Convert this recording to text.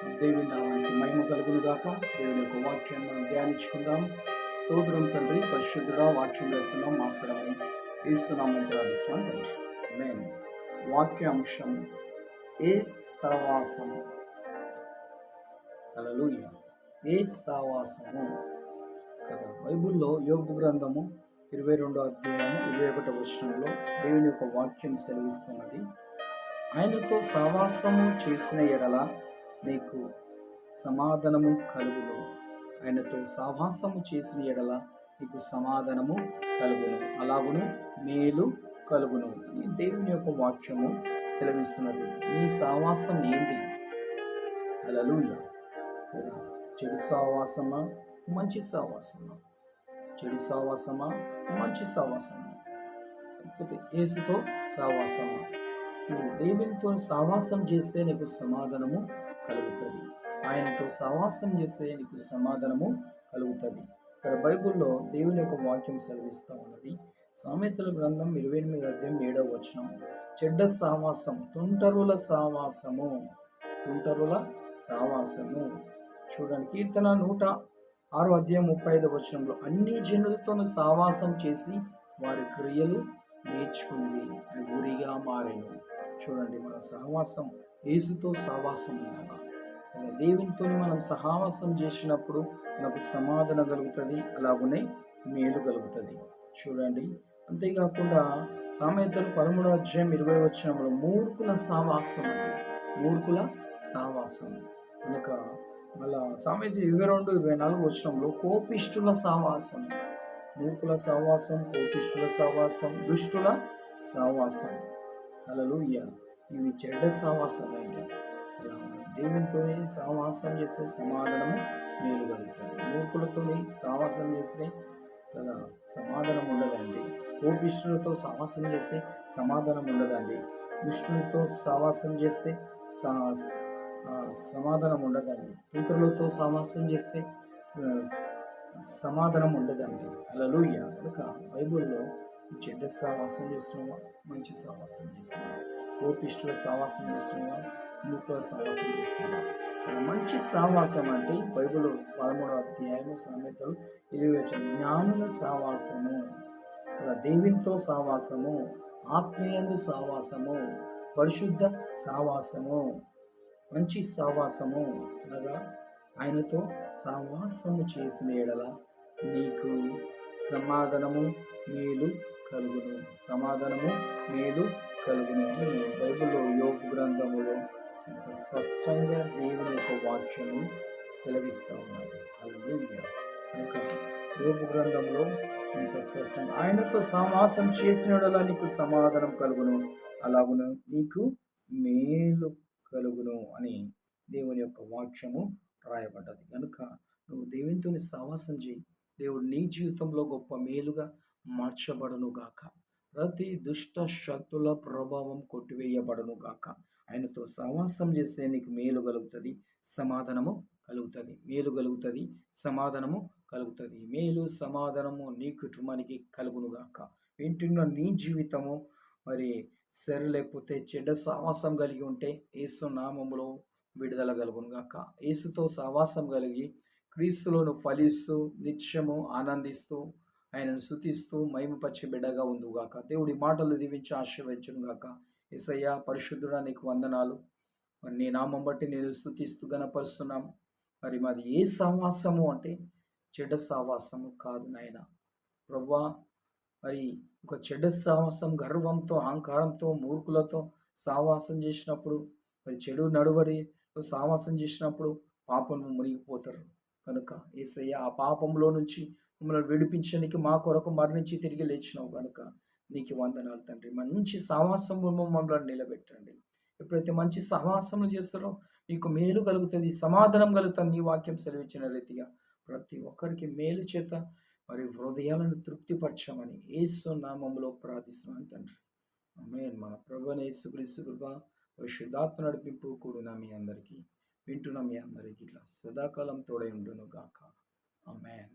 దేవుని నామానికి మహిమ కలుగును గాక. దేవుని యొక్క వాక్యాన్ని మనం ధ్యానించుకుందాం. స్తోత్రం తండ్రి, పరిశుద్ధుడా, వాక్యం వెళ్తున్నాం మాట్లాడమని ఏసునామం ప్రార్థిస్తున్నాం తండ్రి. ఆమేన్. వాక్యాంశం ఏ సహవాసము. హల్లెలూయా. ఏ సహవాసము కదా. బైబిల్లో యోబు గ్రంథము 22వ అధ్యాయం 21వ వచనంలో దేవుని యొక్క వాక్యం సెలవిస్తున్నది. ఆయనతో సహవాసము చేసిన ఎడల నీకు సమాధానము కలుగును. ఆయనతో సహవాసము చేసిన ఎడల నీకు సమాధానము కలుగును, అలాగును మేలు కలుగును అని దేవుని యొక్క వాక్యము సెలవిస్తున్నది. నీ సహవాసం ఏంటి? హల్లెలూయా. చెడు సహవాసమా, మంచి సహవాసమా? చెడు సహవాసమా, మంచి సహవాసమా? లేకపోతే యేసుతో సహవాసమా? నువ్వు దేవునితో సహవాసం చేస్తే నీకు సమాధానము కలుగుతుంది. ఆయనతో సహవాసం చేస్తే నీకు సమాధానము కలుగుతుంది. ఇక్కడ బైబిల్లో దేవుని యొక్క వాక్యం సెలవిస్తూ ఉన్నది. సామెతల గ్రంథం 28వ అధ్యాయం 7వ వచనం. చెడ్డ సహవాసం, తుంటరుల సహవాసము, తుంటరుల సహవాసము. చూడండి, కీర్తన 106వ అధ్యాయం 35వ వచనంలో అన్ని జనులతోనూ సహవాసం చేసి వారి క్రియలు నేర్చుకుంది, ఊరిగా మారెను. చూడండి, మన సహవాసం యేసుతో సహవాసం ఉండాలి. దేవునితో మనం సహవాసం చేసినప్పుడు మనకు సమాధానం కలుగుతుంది, అలాగనే మేలు కలుగుతుంది. చూడండి, అంతేకాకుండా సామెతలు 13వ అధ్యాయం 20వ వచనంలో మూర్ఖుల సహవాసం అండి, మూర్ఖుల సహవాసం. కనుక మళ్ళా సామెత 22-24 వచనంలో కోపిష్ఠుల సహవాసం, మూర్ఖుల సహవాసం, కోపిష్ఠుల సహవాసం, దుష్టుల సహవాసం. హల్లెలూయా. ఇవి చెడ్డ సహవాసాలండి. దేవునితో సహవాసం చేస్తే సమాధానము మేలు కలుగుతుంది. మూర్ఖులతో సహవాసం చేస్తే కదా సమాధానం ఉండదండి. కోపిష్ఠులతో సహవాసం చేస్తే సమాధానం ఉండదండి. దుష్టునితో సహవాసం చేస్తే సమాధానం ఉండదండి. తుంటరులతో సహవాసం చేస్తే సమాధానం ఉండదండి. హల్లెలూయా. కనుక బైబిల్లో చెడ్డ సహవాసం చేస్తున్నావా, మంచి సహవాసం చేస్తున్నావా? కోపిష్ఠుల సహవాసం చేస్తున్నావా, మూర్ఖుల సహవాసం చేస్తున్నావా? మంచి సహవాసం అంటే బైబిల్ 13వ అధ్యాయము సామెతలు 20వ వచనం. జ్ఞానుల సహవాసము, దేవునితో సహవాసము, ఆత్మీయందు సహవాసము, పరిశుద్ధ సహవాసము, మంచి సహవాసము అనగా ఆయనతో సహవాసము చేసిన ఎడల నీకు సమాధానము మేలు కలుగును, సమాధానము మేలు కలుగును అని బైబిల్లో యోబు గ్రంథములో ఎంత స్పష్టంగా దేవుని యొక్క వాక్యము సెలవిస్తూ ఉన్నది. హల్లెలూయా. ఇంకా యోబు గ్రంథంలో ఎంత స్పష్టంగా ఆయనతో సహవాసం చేసిన ఎడల నీకు సమాధానం కలుగును, అలాగును నీకు మేలు కలుగును అని దేవుని యొక్క వాక్యము రాయబడ్డది. కనుక నువ్వు దేవునితో సహవాసం చేయి, దేవుడు నీ జీవితంలో గొప్ప మేలుగా మార్చబడును గాక. ప్రతి దుష్ట శక్తుల ప్రభావం కొట్టివేయబడును గాక. ఆయనతో సహవాసం చేస్తే నీకు మేలు కలుగుతుంది, సమాధానము కలుగుతుంది. మేలు కలుగుతుంది, సమాధానము కలుగుతుంది. మేలు సమాధానము నీ కుటుంబానికి కలుగును గాక. వింటున్న నీ జీవితము మరి సరి లేకపోతే చెడ్డ సహవాసం కలిగి ఉంటే యేసు నామములో విడుదల కలుగును గాక. యేసుతో సహవాసం కలిగి క్రీస్తులోను ఫలిస్తూ నిత్యము ఆనందిస్తూ ఆయనను స్తుతిస్తూ మహిమపరిచే బిడ్డగా ఉందుగాక. దేవుడి మాటలు దీవించి ఆశీర్వదించును గాక. యేసయ్యా పరిశుద్ధుడా, నీకు వందనాలు. మరి నీ నామం బట్టి నేను స్తుతిస్తూ గణపరుస్తున్నాం. మరి మాది ఏ సహవాసము అంటే చెడ్డ సహవాసము కాదు నాయన ప్రభువా. మరి ఒక చెడ్డ సహవాసం గర్వంతో, అహంకారంతో, మూర్ఖులతో సహవాసం చేసినప్పుడు, మరి చెడు నడువడి సహవాసం చేసినప్పుడు పాపము మునిగిపోతారు. కనుక యేసయ్య ఆ పాపంలో నుంచి మమ్మల్ని విడిపించడానికి మా కొరకు మరణించి తిరిగి లేచినావు కనుక నీకు వందనాలు తండ్రి. మంచి సహవాసము మమ్మల్ని నిలబెట్టండి. ఎప్పుడైతే మంచి సహవాసములు చేస్తారో నీకు మేలు కలుగుతుంది, సమాధానం కలుగుతుంది. నీ వాక్యం సెలవిచ్చిన రీతిగా ప్రతి ఒక్కరికి మేలు చేత మరి హృదయాలను తృప్తిపరచమని యేసు నామములో ప్రార్థిస్తున్నాను తండ్రి. ఆమేన్. మన ప్రభువైన యేసుక్రీస్తు కృప, పరిశుద్ధాత్మ నడిపింపు కూడిన మీ అందరికీ, వింటున్న మీ అందరికీ ఇట్లా సదాకాలం తోడై ఉండును గాక. ఆమేన్.